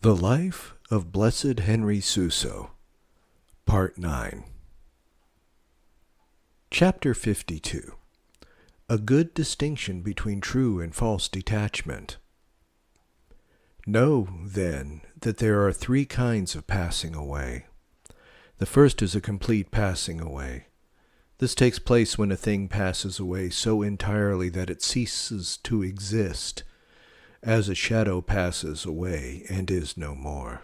The Life of Blessed Henry Suso, Part 9. Chapter 52. A Good Distinction Between True and False Detachment. Know, then, that there are three kinds of passing away. The first is a complete passing away. This takes place when a thing passes away so entirely that it ceases to exist, as a shadow passes away and is no more.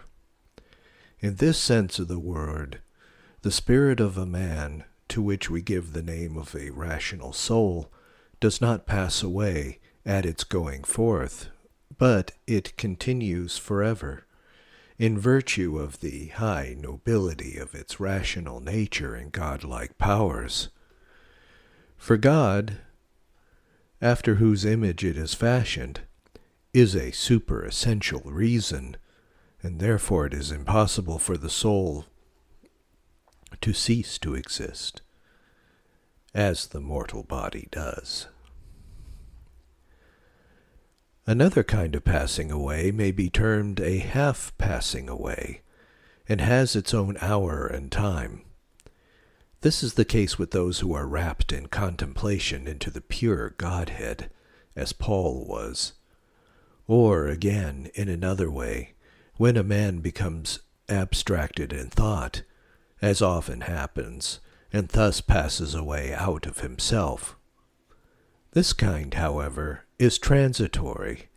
In this sense of the word, the spirit of a man, to which we give the name of a rational soul, does not pass away at its going forth, but it continues forever, in virtue of the high nobility of its rational nature and godlike powers. For God, after whose image it is fashioned, is a superessential reason, and therefore it is impossible for the soul to cease to exist, as the mortal body does. Another kind of passing away may be termed a half passing away, and has its own hour and time. This is the case with those who are wrapped in contemplation into the pure Godhead, as Paul was. Or, again, in another way, when a man becomes abstracted in thought, as often happens, and thus passes away out of himself. This kind, however, is transitory,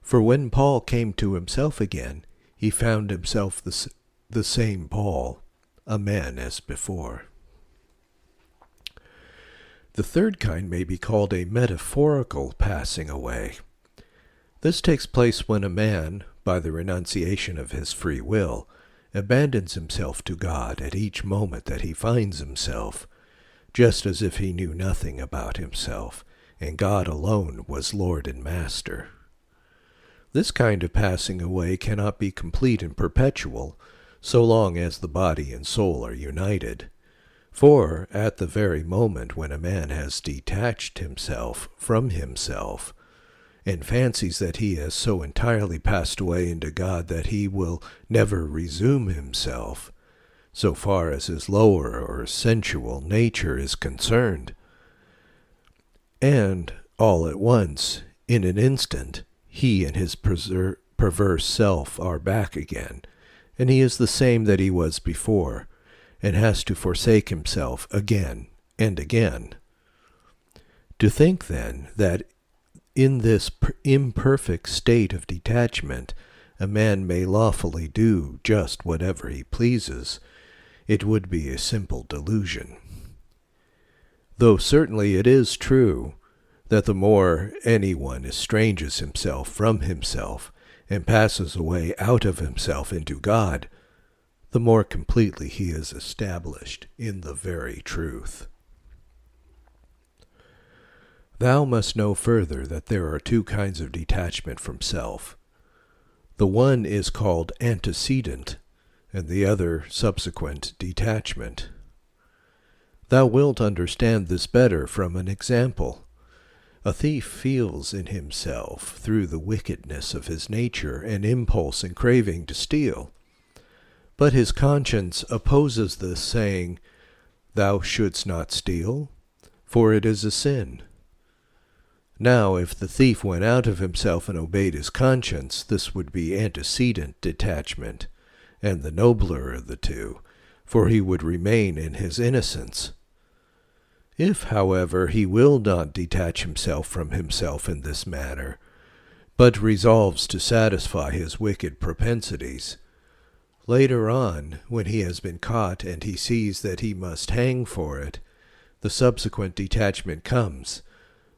for when Paul came to himself again, he found himself the same Paul, a man as before. The third kind may be called a metaphorical passing away. This takes place when a man, by the renunciation of his free will, abandons himself to God at each moment that he finds himself, just as if he knew nothing about himself, and God alone was Lord and Master. This kind of passing away cannot be complete and perpetual, so long as the body and soul are united. For, at the very moment when a man has detached himself from himself, and fancies that he has so entirely passed away into God that he will never resume himself, so far as his lower or sensual nature is concerned. And, all at once, in an instant, he and his perverse self are back again, and he is the same that he was before, and has to forsake himself again and again. To think, then, that in this imperfect state of detachment, a man may lawfully do just whatever he pleases, it would be a simple delusion. Though certainly it is true that the more anyone estranges himself from himself and passes away out of himself into God, the more completely he is established in the very truth. Thou must know further that there are two kinds of detachment from self. The one is called antecedent, and the other subsequent detachment. Thou wilt understand this better from an example. A thief feels in himself, through the wickedness of his nature, an impulse and craving to steal. But his conscience opposes this, saying, "Thou shouldst not steal, for it is a sin." Now, if the thief went out of himself and obeyed his conscience, this would be antecedent detachment, and the nobler of the two, for he would remain in his innocence. If, however, he will not detach himself from himself in this manner, but resolves to satisfy his wicked propensities, later on, when he has been caught and he sees that he must hang for it, the subsequent detachment comes,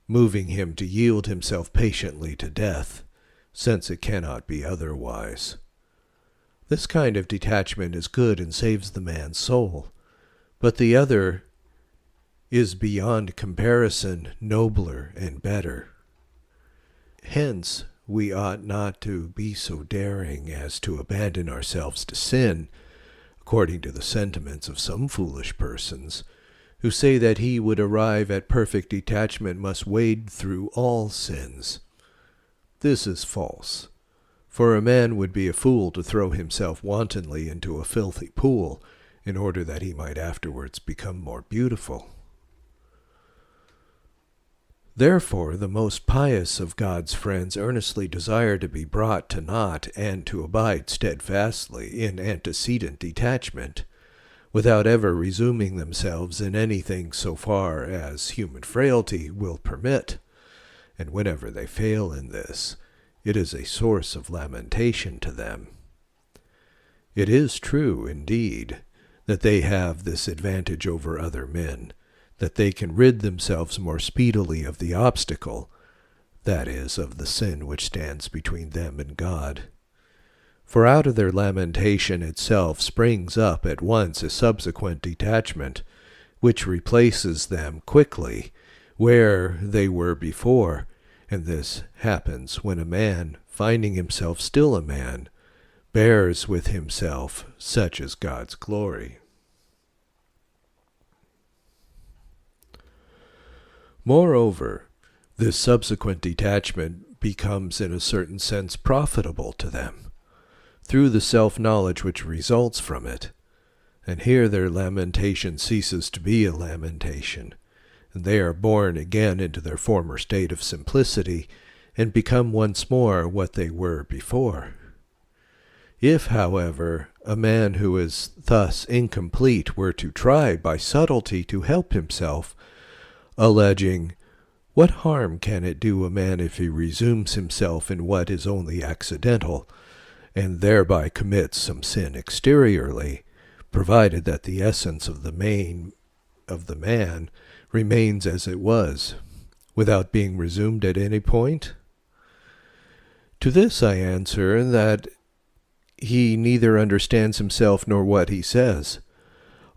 moving him to yield himself patiently to death, since it cannot be otherwise. This kind of detachment is good and saves the man's soul, but the other is beyond comparison nobler and better. Hence, we ought not to be so daring as to abandon ourselves to sin, according to the sentiments of some foolish persons, who say that he would arrive at perfect detachment must wade through all sins. This is false, For a man would be a fool to throw himself wantonly into a filthy pool in order that he might afterwards become more beautiful. Therefore, the most pious of God's friends earnestly desire to be brought to naught and to abide steadfastly in antecedent detachment, without ever resuming themselves in anything so far as human frailty will permit. And whenever they fail in this, it is a source of lamentation to them. It is true, indeed, that they have this advantage over other men, that they can rid themselves more speedily of the obstacle, that is, of the sin which stands between them and God. For out of their lamentation itself springs up at once a subsequent detachment, which replaces them quickly where they were before, and this happens when a man, finding himself still a man, bears with himself such as God's glory. Moreover, this subsequent detachment becomes in a certain sense profitable to them, through the self-knowledge which results from it, and here their lamentation ceases to be a lamentation, and they are born again into their former state of simplicity, and become once more what they were before. If, however, a man who is thus incomplete were to try by subtlety to help himself, alleging, "What harm can it do a man if he resumes himself in what is only accidental, and thereby commits some sin exteriorly, provided that the essence of the man remains as it was, without being resumed at any point?" To this I answer that he neither understands himself nor what he says.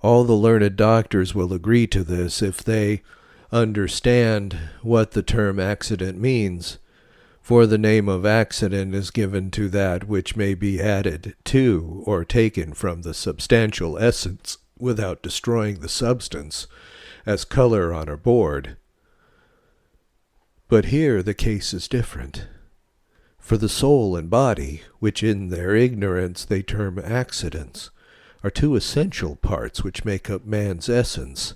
All the learned doctors will agree to this if they understand what the term accident means, for the name of accident is given to that which may be added to or taken from the substantial essence without destroying the substance, as color on a board. But here the case is different. For the soul and body, which in their ignorance they term accidents, are two essential parts which make up man's essence,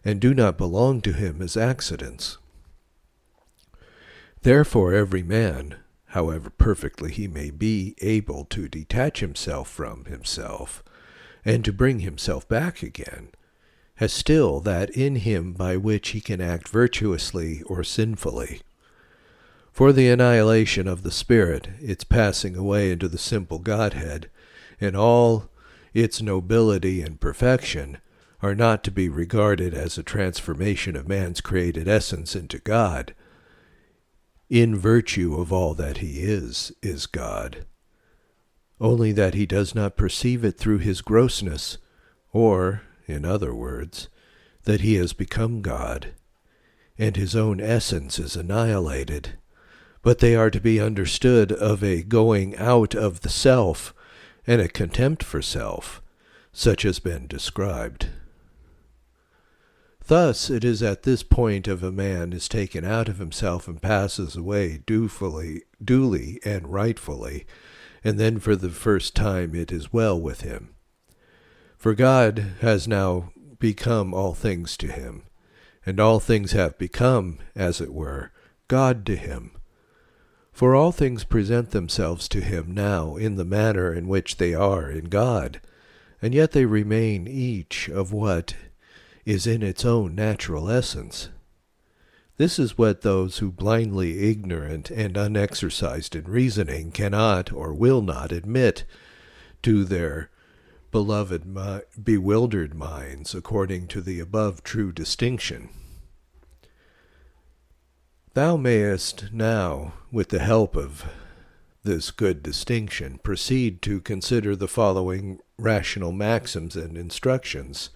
and do not belong to him as accidents. Therefore every man, however perfectly he may be able to detach himself from himself, and to bring himself back again, has still that in him by which he can act virtuously or sinfully. For the annihilation of the spirit, its passing away into the simple Godhead, and all its nobility and perfection, are not to be regarded as a transformation of man's created essence into God. In virtue of all that he is God, only that he does not perceive it through his grossness, or, in other words, that he has become God, and his own essence is annihilated, but they are to be understood of a going out of the self, and a contempt for self, such as been described. Thus it is at this point of a man is taken out of himself and passes away duly and rightfully, and then for the first time it is well with him. For God has now become all things to him, and all things have become, as it were, God to him. For all things present themselves to him now in the manner in which they are in God, and yet they remain each of what is in its own natural essence. This is what those who blindly ignorant and unexercised in reasoning cannot or will not admit to their bewildered minds according to the above true distinction. Thou mayest now, with the help of this good distinction, proceed to consider the following rational maxims and instructions,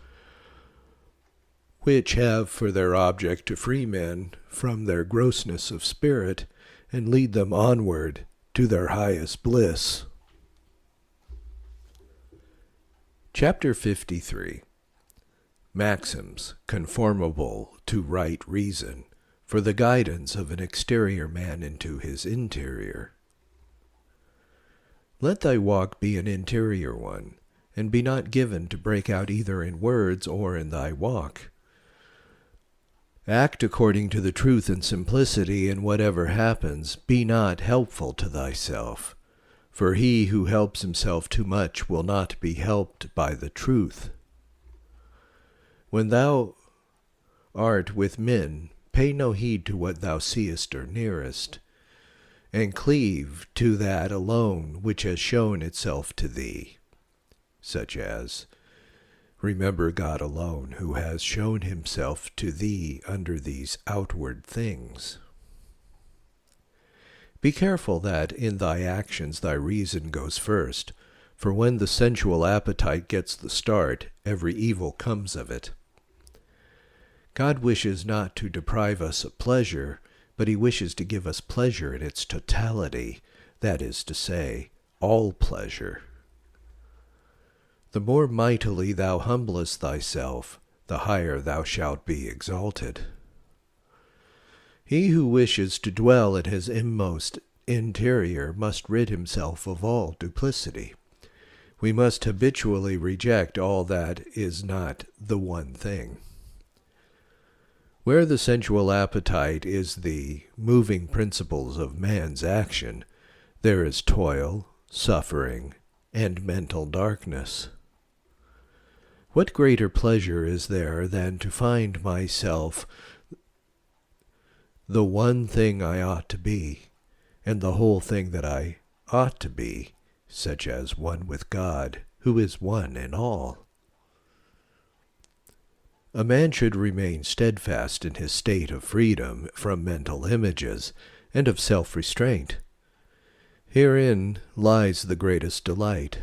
which have for their object to free men from their grossness of spirit and lead them onward to their highest bliss. Chapter 53. Maxims conformable to right reason, for the guidance of an exterior man into his interior. Let thy walk be an interior one, and be not given to break out either in words or in thy walk. Act according to the truth and simplicity in whatever happens. Be not helpful to thyself, for he who helps himself too much will not be helped by the truth. When thou art with men, pay no heed to what thou seest or nearest, and cleave to that alone which has shown itself to thee, such as, remember God alone, who has shown himself to thee under these outward things. Be careful that in thy actions thy reason goes first, for when the sensual appetite gets the start, every evil comes of it. God wishes not to deprive us of pleasure, but he wishes to give us pleasure in its totality, that is to say, all pleasure. The more mightily thou humblest thyself, the higher thou shalt be exalted. He who wishes to dwell in his inmost interior must rid himself of all duplicity. We must habitually reject all that is not the one thing. Where the sensual appetite is the moving principles of man's action, there is toil, suffering, and mental darkness. What greater pleasure is there than to find myself the one thing I ought to be, and the whole thing that I ought to be, such as one with God, who is one in all? A man should remain steadfast in his state of freedom from mental images and of self-restraint. Herein lies the greatest delight.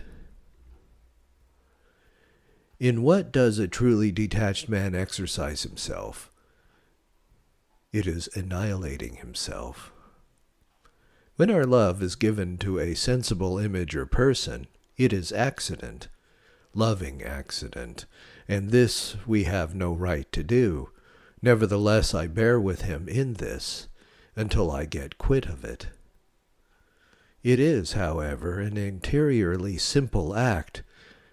In what does a truly detached man exercise himself? It is annihilating himself. When our love is given to a sensible image or person, it is accident, loving accident, and this we have no right to do. Nevertheless, I bear with him in this, until I get quit of it. It is, however, an interiorly simple act,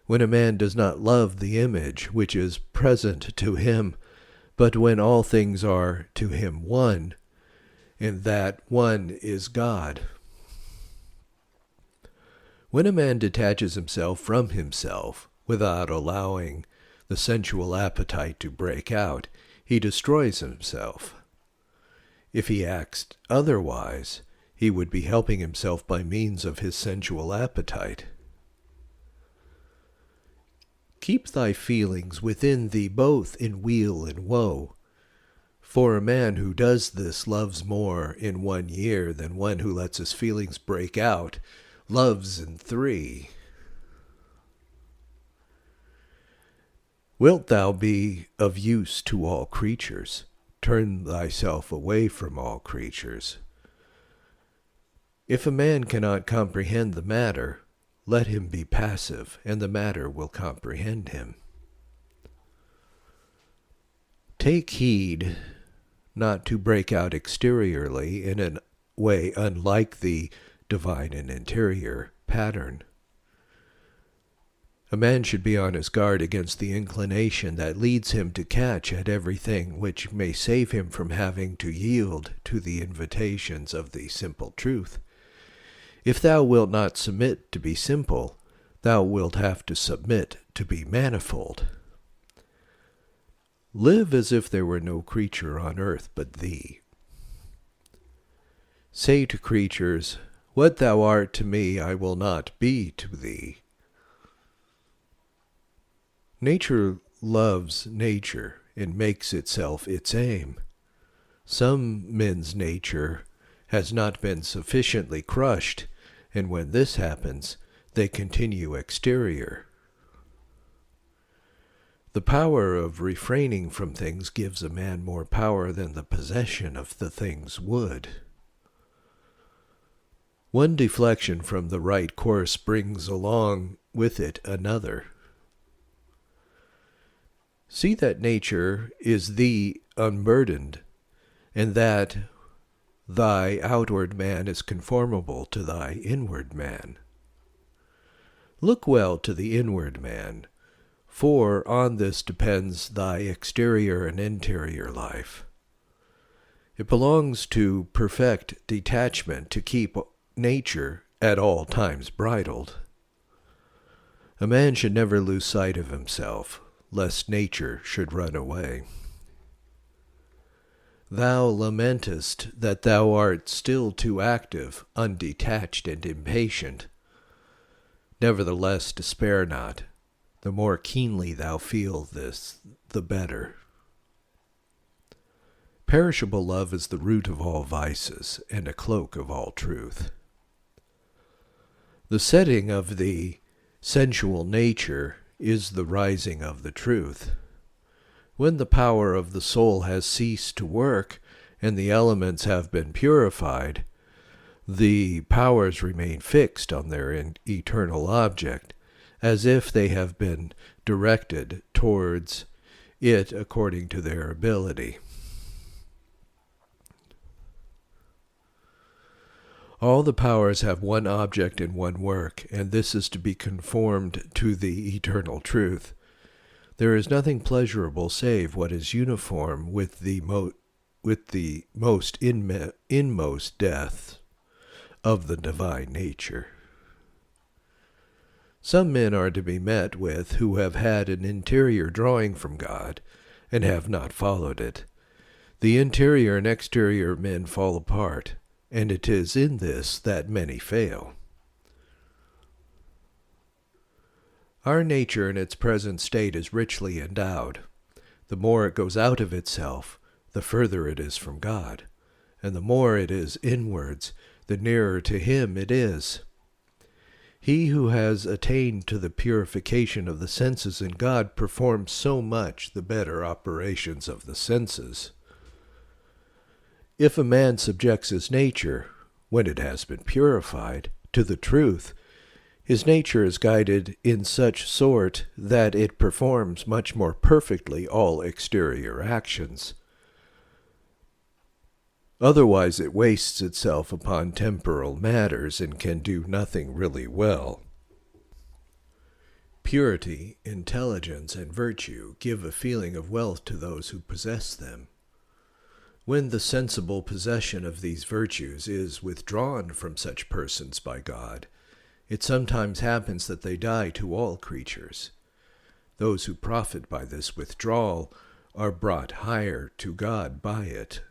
when a man does not love the image which is present to him, but when all things are to him one, and that one is God. When a man detaches himself from himself, without allowing the sensual appetite to break out, he destroys himself. If he acts otherwise, he would be helping himself by means of his sensual appetite. Keep thy feelings within thee both in weal and woe. For a man who does this loves more in 1 year than one who lets his feelings break out, loves in 3. Wilt thou be of use to all creatures? Turn thyself away from all creatures. If a man cannot comprehend the matter, let him be passive, and the matter will comprehend him. Take heed not to break out exteriorly in a way unlike the divine and interior pattern. A man should be on his guard against the inclination that leads him to catch at everything which may save him from having to yield to the invitations of the simple truth. If thou wilt not submit to be simple, thou wilt have to submit to be manifold. Live as if there were no creature on earth but thee. Say to creatures, what thou art to me I will not be to thee. Nature loves nature and makes itself its aim. Some men's nature has not been sufficiently crushed, and when this happens, they continue exterior. The power of refraining from things gives a man more power than the possession of the things would. One deflection from the right course brings along with it another. See that nature is thee unburdened, and that thy outward man is conformable to thy inward man. Look well to the inward man, for on this depends thy exterior and interior life. It belongs to perfect detachment to keep nature at all times bridled. A man should never lose sight of himself, lest nature should run away. Thou lamentest that thou art still too active, undetached, and impatient. Nevertheless, despair not. The more keenly thou feel this, the better. Perishable love is the root of all vices, and a cloak of all truth. The setting of the sensual nature is the rising of the truth. When the power of the soul has ceased to work, and the elements have been purified, the powers remain fixed on their eternal object, as if they have been directed towards it according to their ability. All the powers have one object and one work, and this is to be conformed to the eternal truth. There is nothing pleasurable save what is uniform with the most inmost depths of the divine nature. Some men are to be met with who have had an interior drawing from God and have not followed it. The interior and exterior men fall apart, and it is in this that many fail. Our nature in its present state is richly endowed. The more it goes out of itself, the further it is from God, and the more it is inwards, the nearer to Him it is. He who has attained to the purification of the senses in God performs so much the better operations of the senses. If a man subjects his nature, when it has been purified, to the truth, his nature is guided in such sort that it performs much more perfectly all exterior actions. Otherwise it wastes itself upon temporal matters and can do nothing really well. Purity, intelligence, and virtue give a feeling of wealth to those who possess them. When the sensible possession of these virtues is withdrawn from such persons by God, it sometimes happens that they die to all creatures. Those who profit by this withdrawal are brought higher to God by it.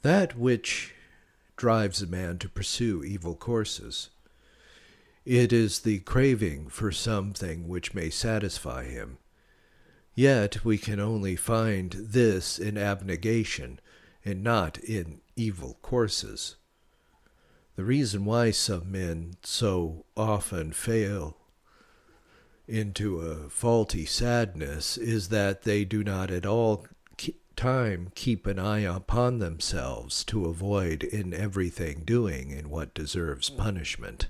That which drives a man to pursue evil courses, it is the craving for something which may satisfy him. Yet we can only find this in abnegation and not in evil courses. The reason why some men so often fail into a faulty sadness is that they do not at all time keep an eye upon themselves to avoid in everything doing in what deserves punishment.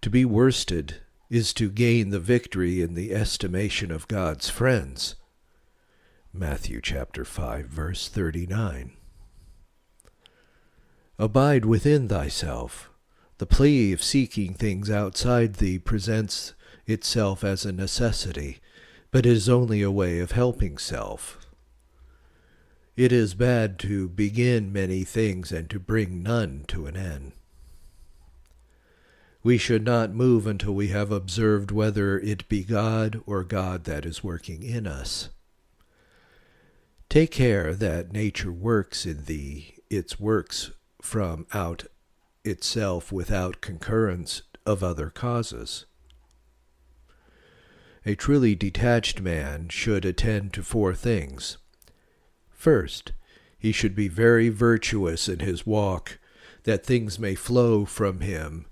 To be worsted is to gain the victory in the estimation of God's friends. Matthew chapter 5, verse 39. Abide within thyself. The plea of seeking things outside thee presents itself as a necessity, but is only a way of helping self. It is bad to begin many things and to bring none to an end. We should not move until we have observed whether it be God or God that is working in us. Take care that nature works in thee its works from out itself without concurrence of other causes. A truly detached man should attend to 4 things. First, he should be very virtuous in his walk, that things may flow from him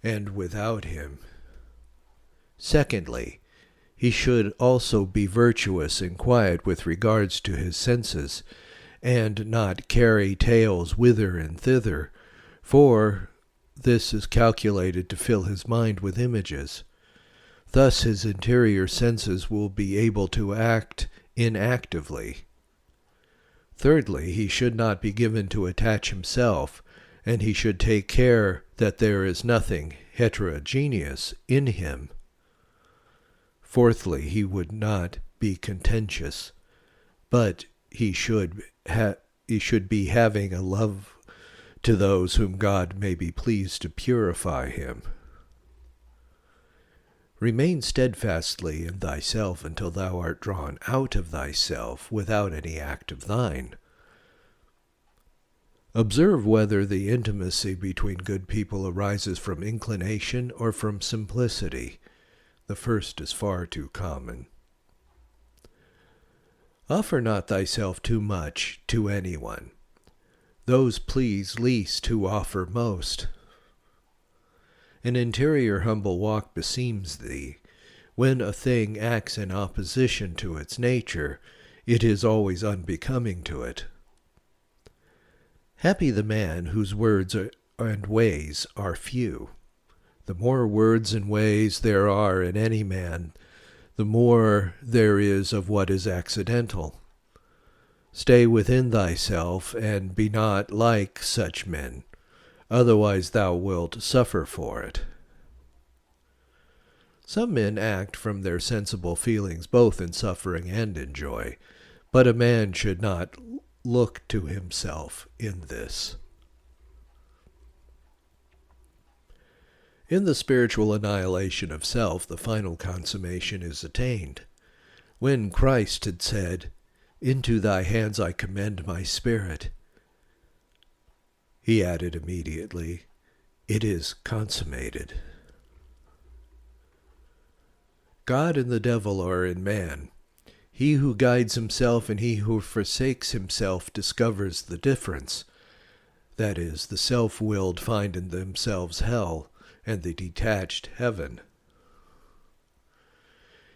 and without him. Secondly, he should also be virtuous and quiet with regards to his senses, and not carry tales whither and thither, for this is calculated to fill his mind with images. Thus his interior senses will be able to act inactively. Thirdly, he should not be given to attach himself, and he should take care that there is nothing heterogeneous in him. Fourthly, he would not be contentious, but he should be having a love to those whom God may be pleased to purify him. Remain steadfastly in thyself until thou art drawn out of thyself without any act of thine. Observe whether the intimacy between good people arises from inclination or from simplicity. The first is far too common. Offer not thyself too much to anyone. Those please least who offer most. An interior humble walk beseems thee. When a thing acts in opposition to its nature, it is always unbecoming to it. Happy the man whose words and ways are few. The more words and ways there are in any man, the more there is of what is accidental. Stay within thyself, and be not like such men, otherwise thou wilt suffer for it. Some men act from their sensible feelings both in suffering and in joy, but a man should not look to himself in this. In the spiritual annihilation of self, the final consummation is attained. When Christ had said, "Into thy hands I commend my spirit," he added immediately, "It is consummated." God and the devil are in man. He who guides himself and he who forsakes himself discovers the difference. That is, the self-willed find in themselves hell, and the detached heaven.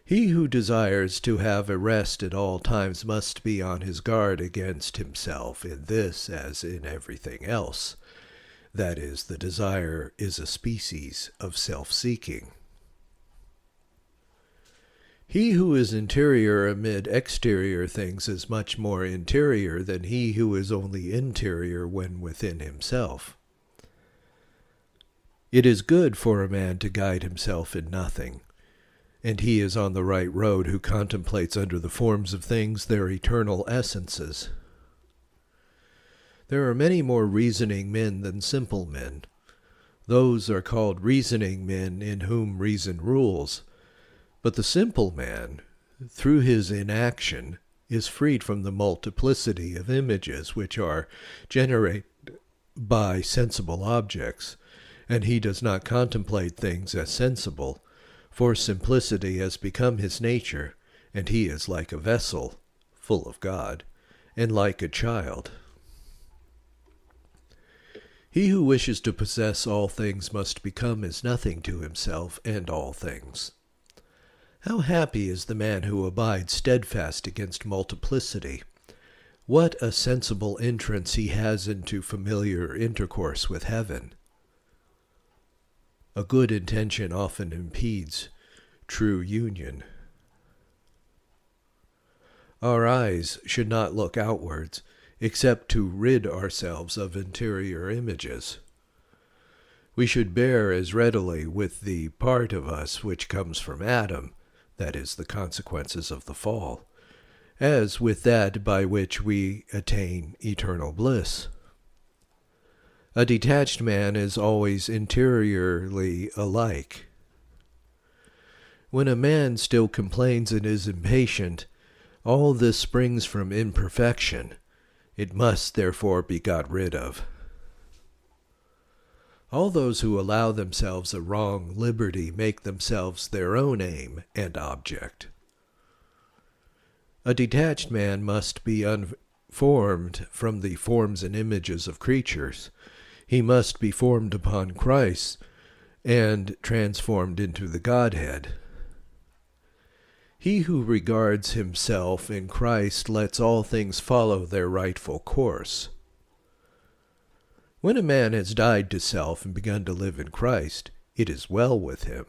He who desires to have a rest at all times must be on his guard against himself in this as in everything else. That is, the desire is a species of self-seeking. He who is interior amid exterior things is much more interior than he who is only interior when within himself. It is good for a man to guide himself in nothing, and he is on the right road who contemplates under the forms of things their eternal essences. There are many more reasoning men than simple men. Those are called reasoning men in whom reason rules. But the simple man, through his inaction, is freed from the multiplicity of images which are generated by sensible objects, and he does not contemplate things as sensible, for simplicity has become his nature, and he is like a vessel, full of God, and like a child. He who wishes to possess all things must become as nothing to himself and all things. How happy is the man who abides steadfast against multiplicity! What a sensible entrance he has into familiar intercourse with heaven! A good intention often impedes true union. Our eyes should not look outwards, except to rid ourselves of interior images. We should bear as readily with the part of us which comes from Adam, that is, the consequences of the fall, as with that by which we attain eternal bliss. A detached man is always interiorly alike. When a man still complains and is impatient, all this springs from imperfection. It must therefore be got rid of. All those who allow themselves a wrong liberty make themselves their own aim and object. A detached man must be unformed from the forms and images of creatures. He must be formed upon Christ and transformed into the Godhead. He who regards himself in Christ lets all things follow their rightful course. When a man has died to self and begun to live in Christ, it is well with him.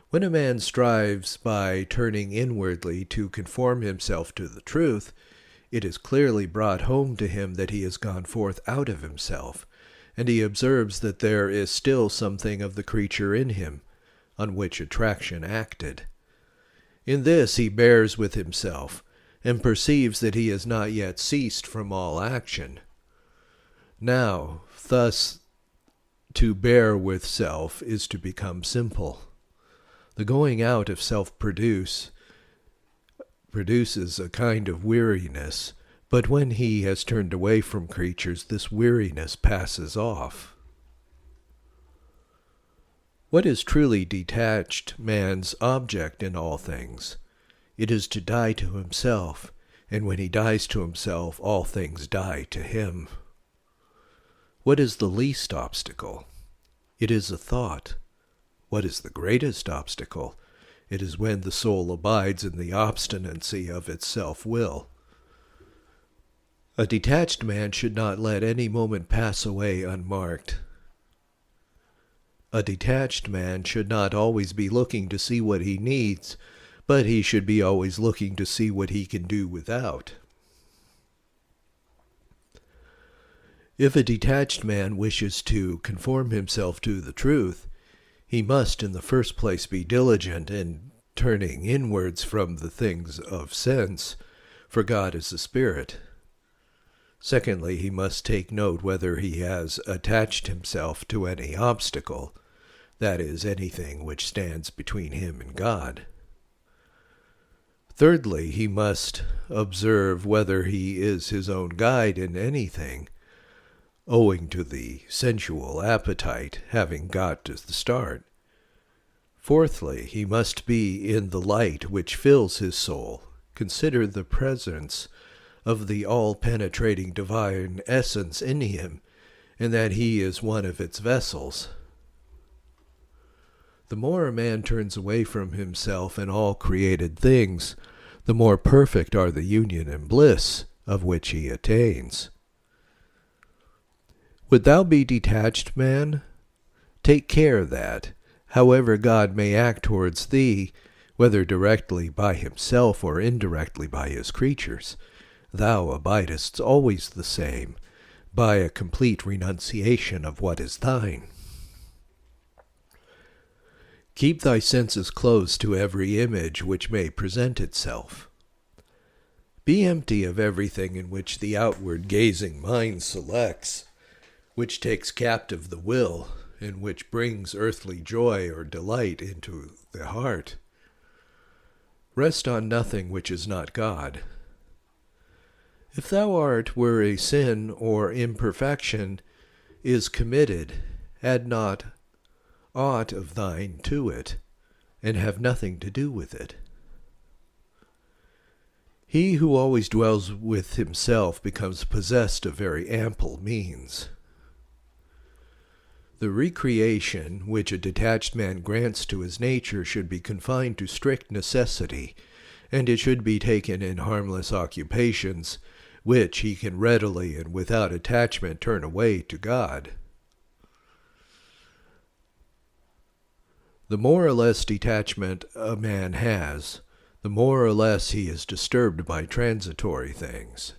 When a man strives by turning inwardly to conform himself to the truth, it is clearly brought home to him that he has gone forth out of himself, and he observes that there is still something of the creature in him, on which attraction acted. In this he bears with himself, and perceives that he has not yet ceased from all action. Now, thus, to bear with self is to become simple. The going out of self produces a kind of weariness, but when he has turned away from creatures, this weariness passes off. What is truly detached man's object in all things? It is to die to himself, and when he dies to himself, all things die to him. What is the least obstacle? It is a thought. What is the greatest obstacle? It is when the soul abides in the obstinacy of its self-will. A detached man should not let any moment pass away unmarked. A detached man should not always be looking to see what he needs, but he should be always looking to see what he can do without. If a detached man wishes to conform himself to the truth, he must in the first place be diligent in turning inwards from the things of sense, for God is a spirit. Secondly, he must take note whether he has attached himself to any obstacle, that is, anything which stands between him and God. Thirdly, he must observe whether he is his own guide in anything, owing to the sensual appetite having got to the start. Fourthly, he must be in the light which fills his soul. Consider the presence of the all-penetrating divine essence in him, and that he is one of its vessels. The more a man turns away from himself and all created things, the more perfect are the union and bliss of which he attains. Would thou be detached, man? Take care that, however God may act towards thee, whether directly by himself or indirectly by his creatures, thou abidest always the same, by a complete renunciation of what is thine. Keep thy senses closed to every image which may present itself. Be empty of everything in which the outward gazing mind selects, which takes captive the will, and which brings earthly joy or delight into the heart. Rest on nothing which is not God. If thou art where a sin or imperfection is committed, add not aught of thine to it, and have nothing to do with it. He who always dwells with himself becomes possessed of very ample means. The recreation which a detached man grants to his nature should be confined to strict necessity, and it should be taken in harmless occupations, which he can readily and without attachment turn away to God. The more or less detachment a man has, the more or less he is disturbed by transitory things.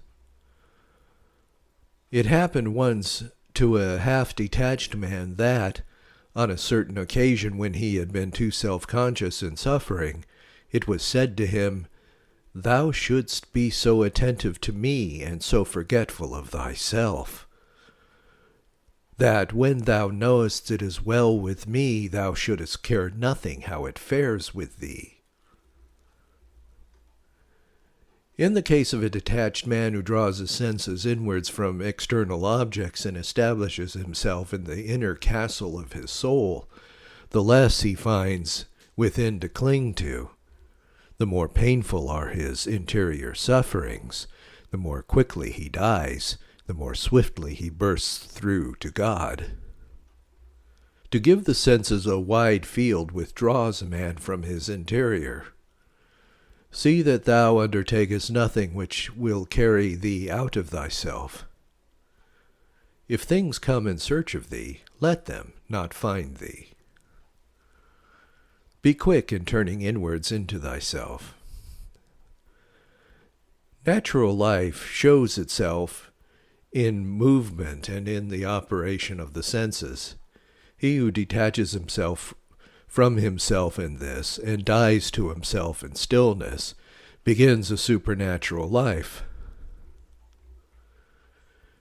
It happened once to a half-detached man that, on a certain occasion when he had been too self-conscious in suffering, it was said to him, "Thou shouldst be so attentive to me and so forgetful of thyself, that when thou knowest it is well with me, thou shouldest care nothing how it fares with thee." In the case of a detached man who draws his senses inwards from external objects and establishes himself in the inner castle of his soul, the less he finds within to cling to, the more painful are his interior sufferings, the more quickly he dies, the more swiftly he bursts through to God. To give the senses a wide field withdraws a man from his interior. See that thou undertakest nothing which will carry thee out of thyself. If things come in search of thee, let them not find thee. Be quick in turning inwards into thyself. Natural life shows itself in movement and in the operation of the senses. He who detaches himself from himself in this and dies to himself in stillness begins a supernatural life.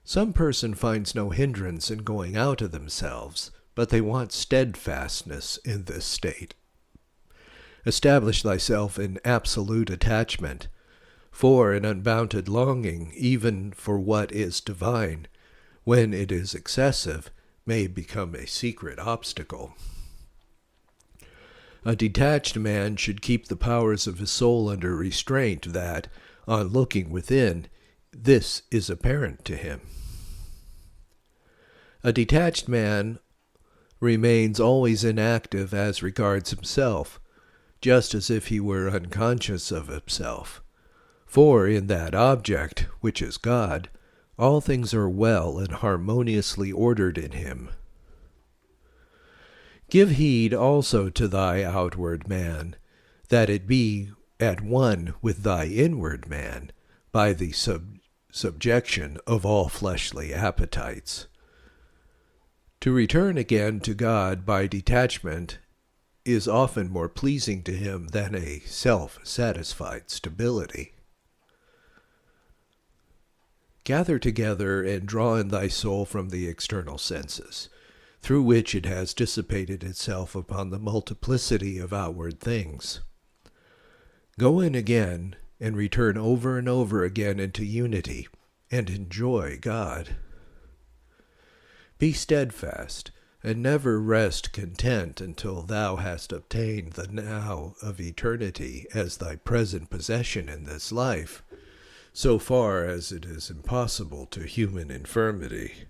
Some person finds no hindrance in going out of themselves, but they want steadfastness in this state. Establish thyself in absolute attachment, for an unbounded longing, even for what is divine, when it is excessive, may become a secret obstacle. A detached man should keep the powers of his soul under restraint that, on looking within, this is apparent to him. A detached man remains always inactive as regards himself, just as if he were unconscious of himself. For in that object, which is God, all things are well and harmoniously ordered in him. Give heed also to thy outward man, that it be at one with thy inward man, by the subjection of all fleshly appetites. To return again to God by detachment is often more pleasing to him than a self-satisfied stability. Gather together and draw in thy soul from the external senses, through which it has dissipated itself upon the multiplicity of outward things. Go in again and return over and over again into unity, and enjoy God. Be steadfast, and never rest content until thou hast obtained the now of eternity as thy present possession in this life, so far as it is impossible to human infirmity.